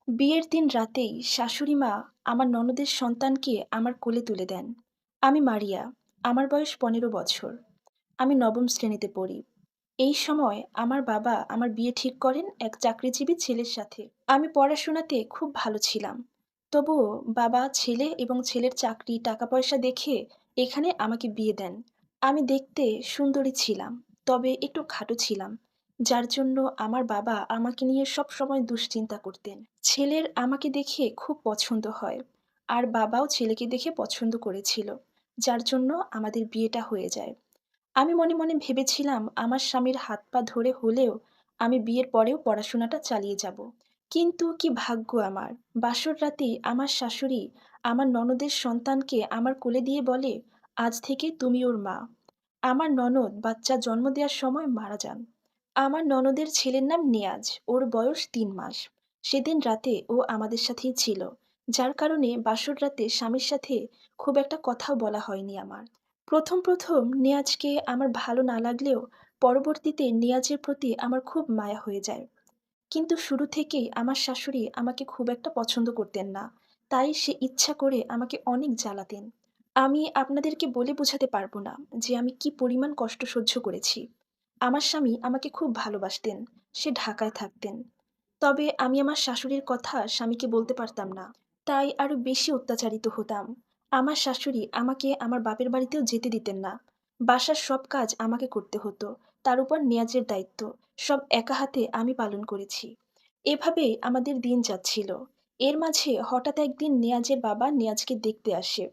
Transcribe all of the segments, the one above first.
বিয়ের দিন রাতেই শাশুড়ি মা আমার ননদের সন্তানকে আমার কোলে তুলে দেন। আমি মারিয়া। আমার বয়স ১৫ বছর। আমি নবম শ্রেণীতে পড়ি। এই সময় আমার বাবা আমার বিয়ে ঠিক করেন এক চাকরিজীবী ছেলের সাথে। আমি পড়াশোনাতে খুব ভালো ছিলাম। তবুও বাবা ছেলে এবং ছেলের চাকরি টাকা পয়সা দেখে এখানে আমাকে বিয়ে দেন। আমি দেখতে সুন্দরী ছিলাম, তবে একটু খাটো ছিলাম, যার জন্য আমার বাবা আমাকে নিয়ে সব সময় দুশ্চিন্তা করতেন। ছেলের আমাকে দেখে খুব পছন্দ হয়, আর বাবাও ছেলেকে দেখে পছন্দ করেছিল, যার জন্য আমাদের বিয়েটা হয়ে যায়। আমি মনে মনে ভেবেছিলাম আমার স্বামীর হাত পা ধরে হলেও আমি বিয়ের পরেও পড়াশোনাটা চালিয়ে যাব। কিন্তু কি ভাগ্য আমার! বাসর রাতেই আমার শাশুড়ি আমার ননদের সন্তানকে আমার কোলে দিয়ে বলে, আজ থেকে তুমি ওর মা। আমার ননদ বাচ্চা জন্ম দেওয়ার সময় মারা যান। আমার ননদের ছেলের নাম নিয়াজ, ওর বয়স ৩ মাস। সেদিন রাতে ও আমাদের সাথেই ছিল, যার কারণে বাসর রাতে স্বামীর সাথে খুব একটা কথাও বলা হয়নি আমার। প্রথম প্রথম নিয়াজকে আমার ভালো না লাগলেও পরবর্তীতে নিয়াজের প্রতি আমার খুব মায়া হয়ে যায়। কিন্তু শুরু থেকেই আমার শাশুড়ি আমাকে খুব একটা পছন্দ করতেন না। তাই সে ইচ্ছা করে আমাকে অনেক জ্বালাতেন। আমি আপনাদেরকে বলে বোঝাতে পারব না যে আমি কি পরিমাণ কষ্ট সহ্য করেছি। আমার স্বামী আমাকে খুব ভালোবাসতেন। সে ঢাকায় থাকতেন। তবে আমি আমার শাশুড়ির কথা স্বামীকে বলতে পারতাম না। তাই আরো বেশি অত্যাচারিত হতাম। আমার শাশুড়ি আমাকে আমার বাপের বাড়িতেও যেতে দিতেন না। বাসার সব কাজ আমাকে করতে হতো। তার উপর নেয়াজের দায়িত্ব সব একা হাতে আমি পালন করেছি। এভাবে আমাদের দিন যাচ্ছিল। এর মাঝে হঠাৎ একদিন নেয়াজের বাবা নেয়াজকে দেখতে আসে।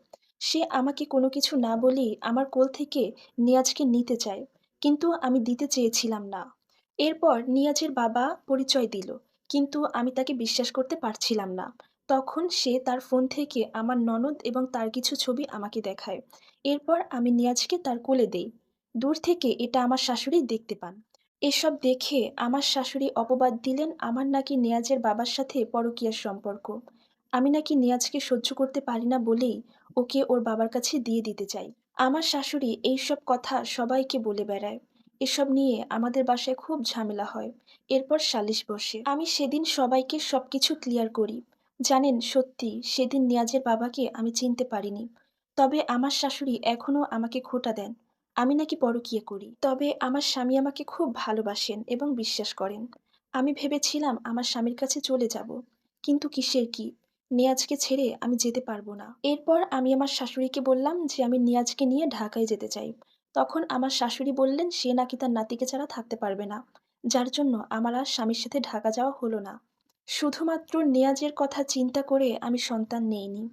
সে আমাকে কোনো কিছু না বলেই আমার কোল থেকে নেয়াজকে নিতে চায়, কিন্তু আমি দিতে চেয়েছিলাম না। এরপর নিয়াজের বাবা পরিচয় দিল, কিন্তু আমি তাকে বিশ্বাস করতে পারছিলাম না। তখন সে তার ফোন থেকে আমার ননদ এবং তার কিছু ছবি আমাকে দেখায়। এরপর আমি নিয়াজকে তার কোলে দেই। দূর থেকে এটা আমার শাশুড়ি দেখতে পান। এসব দেখে আমার শাশুড়ি অপবাদ দিলেন আমার নাকি নেয়াজের বাবার সাথে পরকীয়ার সম্পর্ক। আমি নাকি নেয়াজকে সহ্য করতে পারি না বলেই ওকে ওর বাবার কাছে দিয়ে দিতে চাই। আমার শাশুড়ি এইসব কথা সবাইকে বলে বেড়ায়। এসব নিয়ে আমাদের বাসায় খুব ঝামেলা হয়। এরপর সালিশ বসে। আমি সেদিন সবাইকে সবকিছু ক্লিয়ার করি। জানেন, সত্যি সেদিন নিয়াজের বাবাকে আমি চিনতে পারিনি। তবে আমার শাশুড়ি এখনো আমাকে খোঁটা দেন আমি নাকি পরকীয়া করি। তবে আমার স্বামী আমাকে খুব ভালোবাসেন এবং বিশ্বাস করেন। আমি ভেবেছিলাম আমার স্বামীর কাছে চলে যাব। কিন্তু কিসের কি! নিয়াজকে ছেড়ে আমি যেতে পারবো না। এরপর আমি আমার শাশুড়িকে বললাম যে আমি নিয়াজকে নিয়ে ঢাকায় যেতে চাই। তখন আমার শাশুড়ি বললেন সে নাকি তার নাতিকে ছাড়া থাকতে পারবে না, যার জন্য আমার আর স্বামীর সাথে ঢাকা যাওয়া হলো না। শুধুমাত্র নেয়াজের কথা চিন্তা করে আমি সন্তান নেইনি।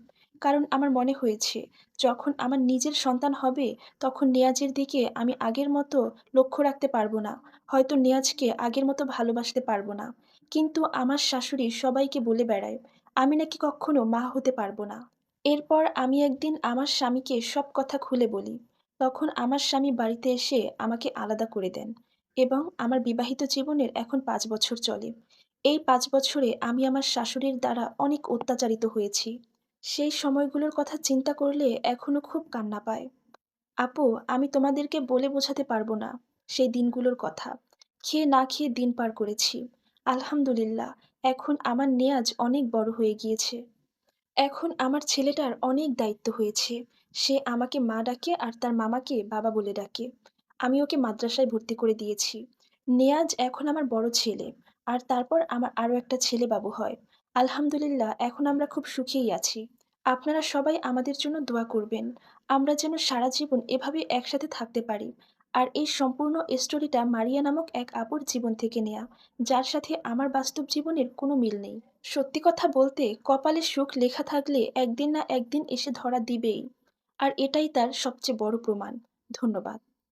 কারণ আমার মনে হয়েছে যখন আমার নিজের সন্তান হবে তখন নেয়াজের দিকে আমি আগের মতো লক্ষ্য রাখতে পারবো না। হয়তো নেয়াজকে আগের মতো ভালোবাসতে পারবো না। কিন্তু আমার শাশুড়ি সবাইকে বলে বেড়ায় আমি নাকি কখনো মা হতে পারবো না। এরপর আমি একদিন আমার স্বামীকে সব কথা খুলে বলি। তখন আমার স্বামী বাড়িতে এসে আমাকে আলাদা করে দেন এবং আমার বিবাহিত জীবনের এখন ৫ বছর চলে। এই ৫ বছরে আমি আমার শাশুড়ির দ্বারা অনেক অত্যাচারিত হয়েছি। সেই সময়গুলোর কথা চিন্তা করলে এখনো খুব কান্না পায়। আপু, আমি তোমাদেরকে বলে বোঝাতে পারবো না সেই দিনগুলোর কথা। খেয়ে না খেয়ে দিন পার করেছি। আলহামদুলিল্লাহ, এখন আমার নেয়াজ অনেক বড় হয়ে গিয়েছে। এখন আমার ছেলেটার অনেক দায়িত্ব হয়েছে। সে আমাকে মা ডাকে আর তার মামাকে বাবা বলে ডাকে। আমি ওকে মাদ্রাসায় ভর্তি করে দিয়েছি। নেয়াজ এখন আমার বড় ছেলে। আর তারপর আমার আরও একটা ছেলে বাবু হয়। আলহামদুলিল্লাহ, এখন আমরা খুব সুখেই আছি। আপনারা সবাই আমাদের জন্য দোয়া করবেন। আমরা যেন সারা জীবন এভাবে একসাথে থাকতে পারি। আর এই সম্পূর্ণ স্টোরিটা মারিয়া নামক এক আপুর জীবন থেকে নেয়া, যার সাথে আমার বাস্তব জীবনের কোনো মিল নেই। সত্যি কথা বলতে কপালে সুখ লেখা থাকলে একদিন না একদিন এসে ধরা দিবেই। আর এটাই তার সবচেয়ে বড় প্রমাণ। ধন্যবাদ।